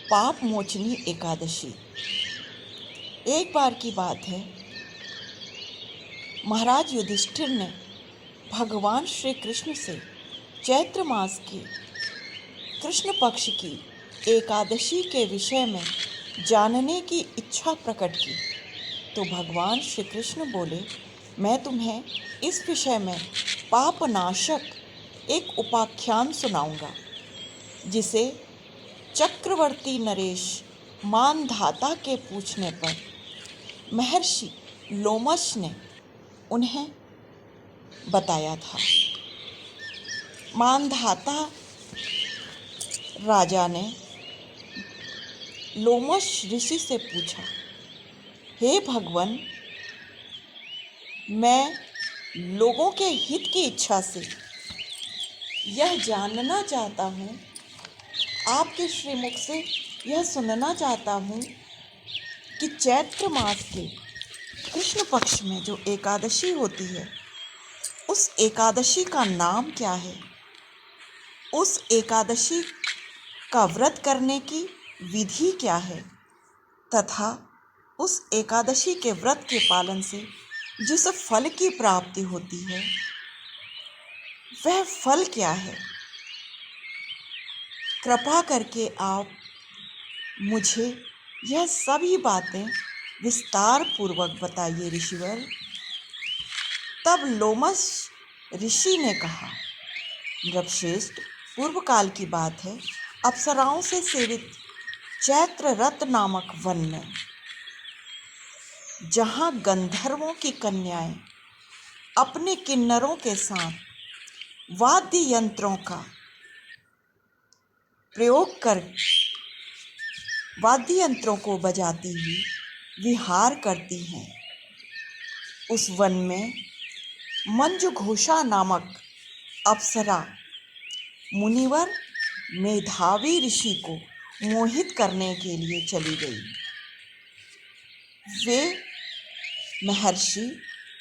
पाप मोचनी एकादशी। एक बार की बात है, महाराज युधिष्ठिर ने भगवान श्री कृष्ण से चैत्र मास की कृष्ण पक्ष की एकादशी के विषय में जानने की इच्छा प्रकट की। तो भगवान श्री कृष्ण बोले, मैं तुम्हें इस विषय में पापनाशक एक उपाख्यान सुनाऊंगा, जिसे चक्रवर्ती नरेश मानधाता के पूछने पर महर्षि लोमश ने उन्हें बताया था। मानधाता राजा ने लोमश ऋषि से पूछा, हे भगवान, मैं लोगों के हित की इच्छा से यह जानना चाहता हूँ, आपके श्रीमुख से यह सुनना चाहता हूँ कि चैत्र मास के कृष्ण पक्ष में जो एकादशी होती है, उस एकादशी का नाम क्या है, उस एकादशी का व्रत करने की विधि क्या है, तथा उस एकादशी के व्रत के पालन से जिस फल की प्राप्ति होती है, वह फल क्या है। कृपा करके आप मुझे यह सभी बातें विस्तार पूर्वक बताइए ऋषिवर। तब लोमश ऋषि ने कहा, नृपश्रेष्ठ, पूर्व काल की बात है, अप्सराओं से सेवित चैत्र रथ नामक वन में, जहाँ गंधर्वों की कन्याएं अपने किन्नरों के साथ वाद्य यंत्रों का प्रयोग कर वाद्य यंत्रों को बजाती हुई विहार करती हैं, उस वन में मंजुघोषा नामक अप्सरा मुनिवर मेधावी ऋषि को मोहित करने के लिए चली गई। वे महर्षि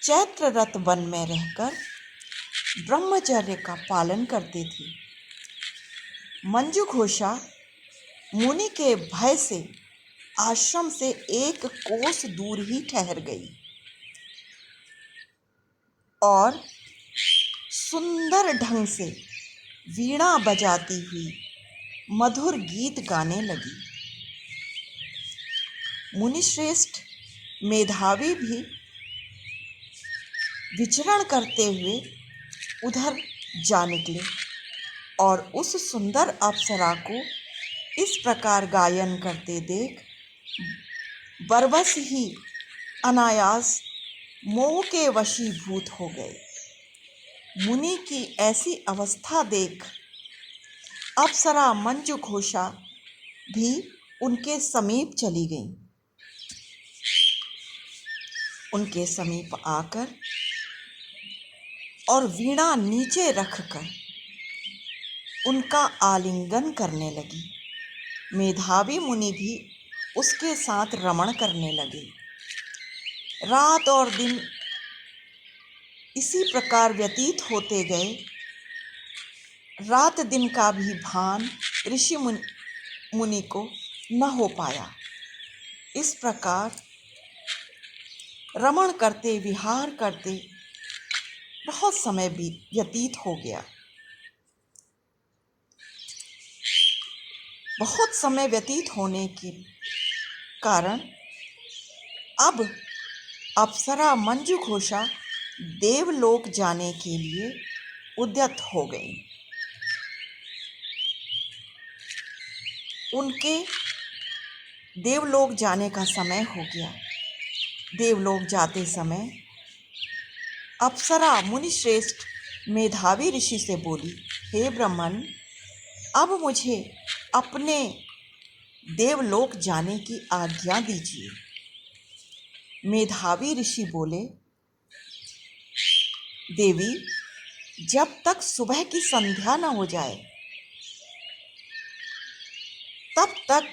चैत्ररथ वन में रहकर ब्रह्मचर्य का पालन करते थे। मंजुघोषा मुनि के भय से आश्रम से 1 कोस दूर ही ठहर गई और सुंदर ढंग से वीणा बजाती हुई मधुर गीत गाने लगी। मुनिश्रेष्ठ मेधावी भी विचरण करते हुए उधर जा निकले और उस सुंदर अप्सरा को इस प्रकार गायन करते देख बरबस ही अनायास मोह के वशीभूत हो गए। मुनि की ऐसी अवस्था देख अप्सरा मंजुघोषा भी उनके समीप चली गई। उनके समीप आकर और वीणा नीचे रखकर उनका आलिंगन करने लगी। मेधावी मुनि भी उसके साथ रमण करने लगे। रात और दिन इसी प्रकार व्यतीत होते गए। रात दिन का भी भान ऋषि मुनि को न हो पाया। इस प्रकार रमण करते विहार करते बहुत समय व्यतीत हो गया। बहुत समय व्यतीत होने के कारण अब अप्सरा मंजुघोषा देवलोक जाने के लिए उद्यत हो गई। उनके देवलोक जाने का समय हो गया। देवलोक जाते समय अप्सरा मुनिश्रेष्ठ मेधावी ऋषि से बोली, हे ब्राह्मण, अब मुझे अपने देवलोक जाने की आज्ञा दीजिए। मेधावी ऋषि बोले, देवी, जब तक सुबह की संध्या न हो जाए तब तक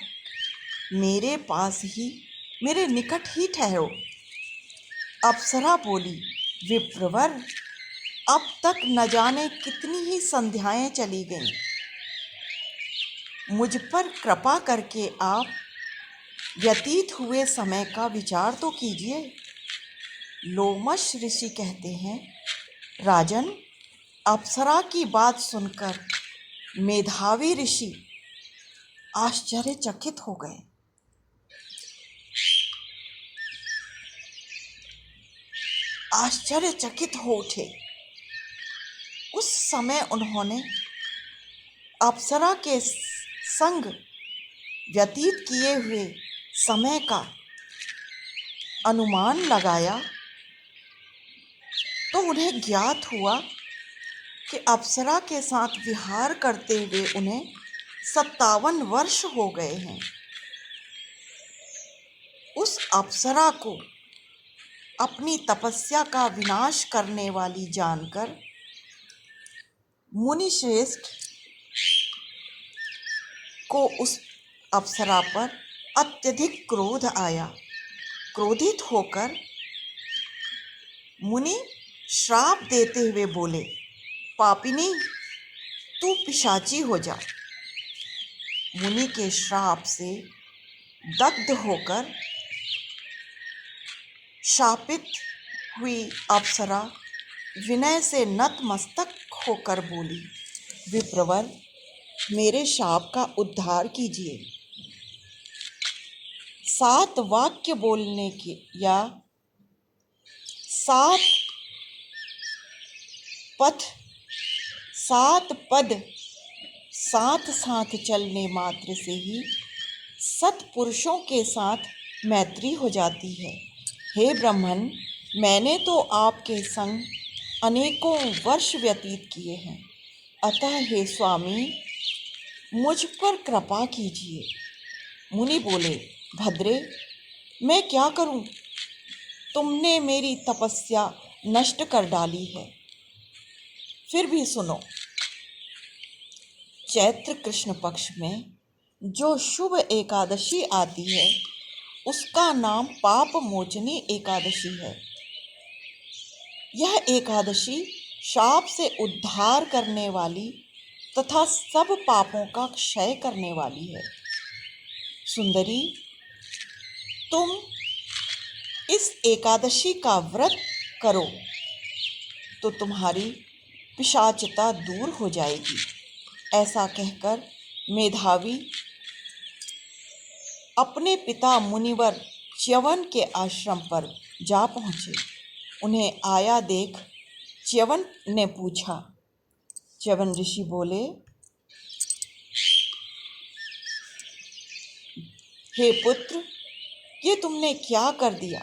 मेरे पास ही, मेरे निकट ही ठहरो। अप्सरा बोली, विप्रवर, अब तक न जाने कितनी ही संध्याएं चली गईं, मुझ पर कृपा करके आप व्यतीत हुए समय का विचार तो कीजिए। लोमश ऋषि कहते हैं, राजन, अप्सरा की बात सुनकर मेधावी ऋषि आश्चर्यचकित हो गए। आश्चर्यचकित हो उठे। उस समय उन्होंने अप्सरा के संग व्यतीत किए हुए समय का अनुमान लगाया तो उन्हें ज्ञात हुआ कि अप्सरा के साथ विहार करते हुए उन्हें 57 वर्ष हो गए हैं। उस अप्सरा को अपनी तपस्या का विनाश करने वाली जानकर मुनि श्रेष्ठ को उस अप्सरा पर अत्यधिक क्रोध आया। क्रोधित होकर मुनि श्राप देते हुए बोले, पापिनी, तू पिशाची हो जा। मुनि के श्राप से दग्ध होकर शापित हुई अप्सरा विनय से नतमस्तक होकर बोली, विप्रवर, मेरे शाप का उद्धार कीजिए। 7 वाक्य बोलने के या 7 पद साथ साथ चलने मात्र से ही सत्पुरुषों के साथ मैत्री हो जाती है। हे ब्राह्मण, मैंने तो आपके संग अनेकों वर्ष व्यतीत किए हैं, अतः हे स्वामी, मुझ पर कृपा कीजिए। मुनि बोले, भद्रे, मैं क्या करूं? तुमने मेरी तपस्या नष्ट कर डाली है। फिर भी सुनो, चैत्र कृष्ण पक्ष में जो शुभ एकादशी आती है उसका नाम पाप मोचनी एकादशी है। यह एकादशी शाप से उद्धार करने वाली तथा सब पापों का क्षय करने वाली है। सुंदरी, तुम इस एकादशी का व्रत करो तो तुम्हारी पिशाचता दूर हो जाएगी। ऐसा कहकर मेधावी अपने पिता मुनिवर च्यवन के आश्रम पर जा पहुँचे। उन्हें आया देख च्यवन ने पूछा। च्यवन ऋषि बोले, हे पुत्र, ये तुमने क्या कर दिया?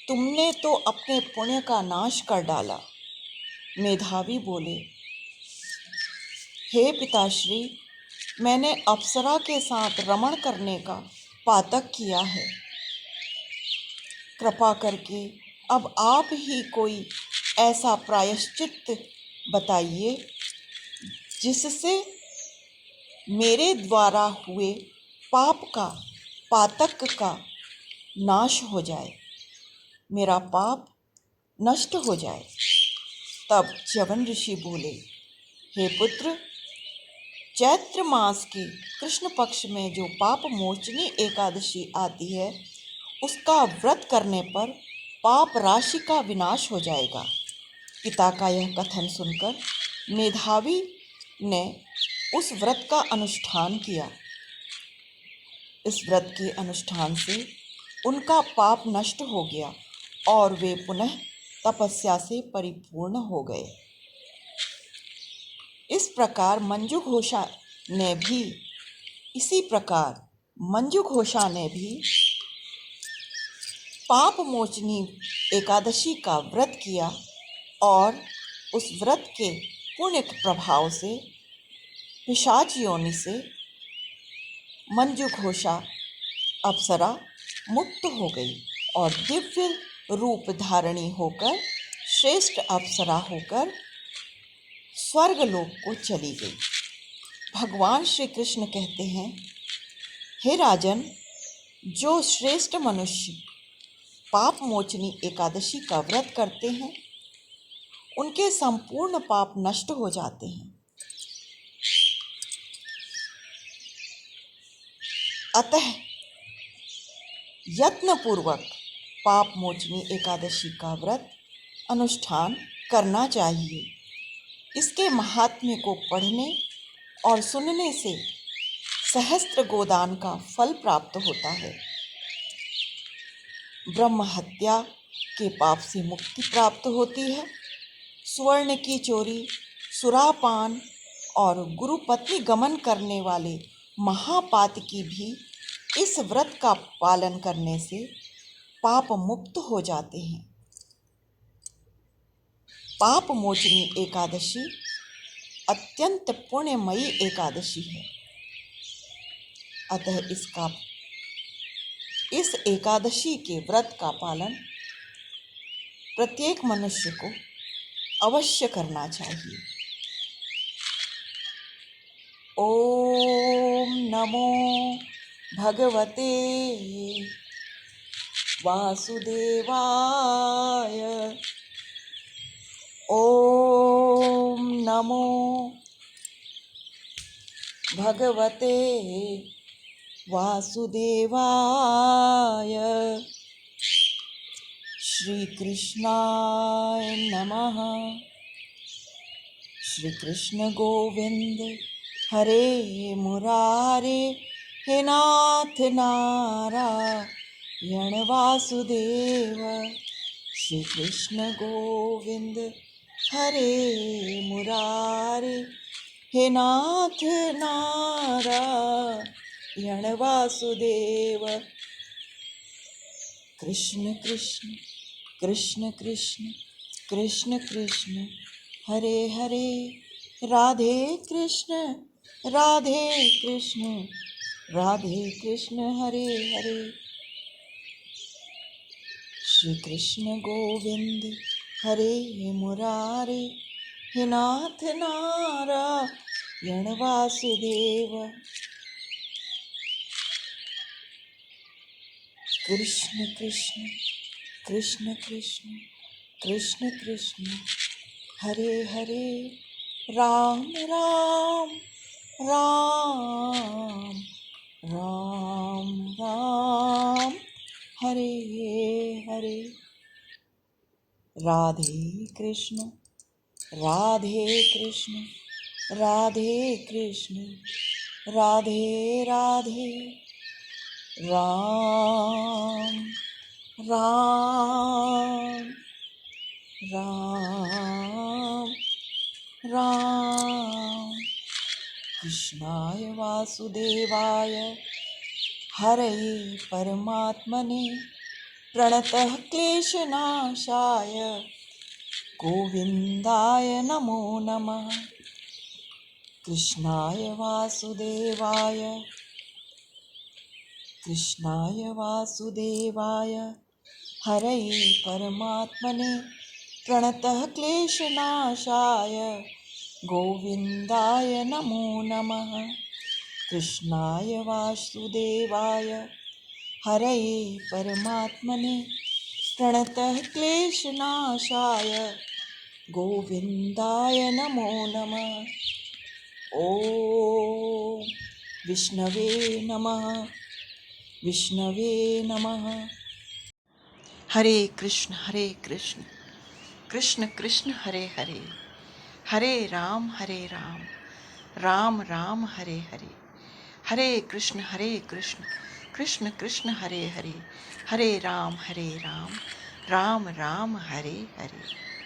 तुमने तो अपने पुण्य का नाश कर डाला। मेधावी बोले, हे पिताश्री, मैंने अप्सरा के साथ रमण करने का पातक किया है। कृपा करके अब आप ही कोई ऐसा प्रायश्चित बताइए जिससे मेरे द्वारा हुए पातक का नाश हो जाए, मेरा पाप नष्ट हो जाए। तब च्यवन ऋषि बोले, हे पुत्र, चैत्र मास के कृष्ण पक्ष में जो पाप मोचनी एकादशी आती है उसका व्रत करने पर पाप राशि का विनाश हो जाएगा। पिता का यह कथन सुनकर मेधावी ने उस व्रत का अनुष्ठान किया। इस व्रत के अनुष्ठान से उनका पाप नष्ट हो गया और वे पुनः तपस्या से परिपूर्ण हो गए। इसी प्रकार मंजू घोषा ने भी पाप मोचनी एकादशी का व्रत किया और उस व्रत के पुण्य के प्रभाव से पिशाच योनि से मंजू घोषा अप्सरा मुक्त हो गई और दिव्य रूप धारणी होकर श्रेष्ठ अप्सरा होकर स्वर्गलोक को चली गई। भगवान श्री कृष्ण कहते हैं, हे राजन, जो श्रेष्ठ मनुष्य पाप मोचनी एकादशी का व्रत करते हैं उनके संपूर्ण पाप नष्ट हो जाते हैं। अतः यत्नपूर्वक पाप मोचनी एकादशी का व्रत अनुष्ठान करना चाहिए। इसके महात्म्य को पढ़ने और सुनने से सहस्त्र गोदान का फल प्राप्त होता है। ब्रह्म हत्या के पाप से मुक्ति प्राप्त होती है। स्वर्ण की चोरी, सुरापान और गुरु पत्नी गमन करने वाले महापातकी भी इस व्रत का पालन करने से पाप मुक्त हो जाते हैं। पाप मोचनी एकादशी अत्यंत पुण्यमयी एकादशी है। अतः इस एकादशी के व्रत का पालन प्रत्येक मनुष्य को अवश्य करना चाहिए। ओम नमो भगवते वासुदेवाय। ओम नमो भगवते वासुदेवाय। श्री कृष्णाय नमः। श्री कृष्ण गोविंद हरे मुरारे, हे नाथ नारायण वासुदेव। श्री कृष्ण गोविंद हरे मुरारे, हे नाथ नारायण वासुदेव। कृष्ण कृष्ण कृष्ण कृष्ण कृष्ण कृष्ण हरे हरे, राधे कृष्ण राधे कृष्ण राधे कृष्ण हरे हरे। श्री कृष्ण गोविंद हरे मुरारे, हे नाथ नारायण वासुदेव। कृष्ण कृष्ण कृष्ण कृष्ण कृष्ण कृष्ण हरे हरे, राम राम राम राम राम हरे हरे। राधे कृष्ण राधे कृष्ण राधे कृष्ण राधे राधे, राम राम राम राम। कृष्णाय वासुदेवाय हरये परमात्मने प्रणतः क्लेशनाशाय गोविन्दाय नमो नमः। कृष्णाय वासुदेवाय हरये परमात्मने प्रणतः क्लेशनाशाय गोविन्दाय नमो नमः। कृष्णाय वासुदेवाय हरये परमात्मने प्रणतः क्लेशनाशाय गोविन्दाय नमो नमः। ओम विष्णवे नमः, विष्णवे नमः। हरे कृष्ण कृष्ण कृष्ण हरे हरे, हरे राम राम राम हरे हरे। हरे कृष्ण कृष्ण कृष्ण हरे हरे, हरे राम राम राम हरे हरे।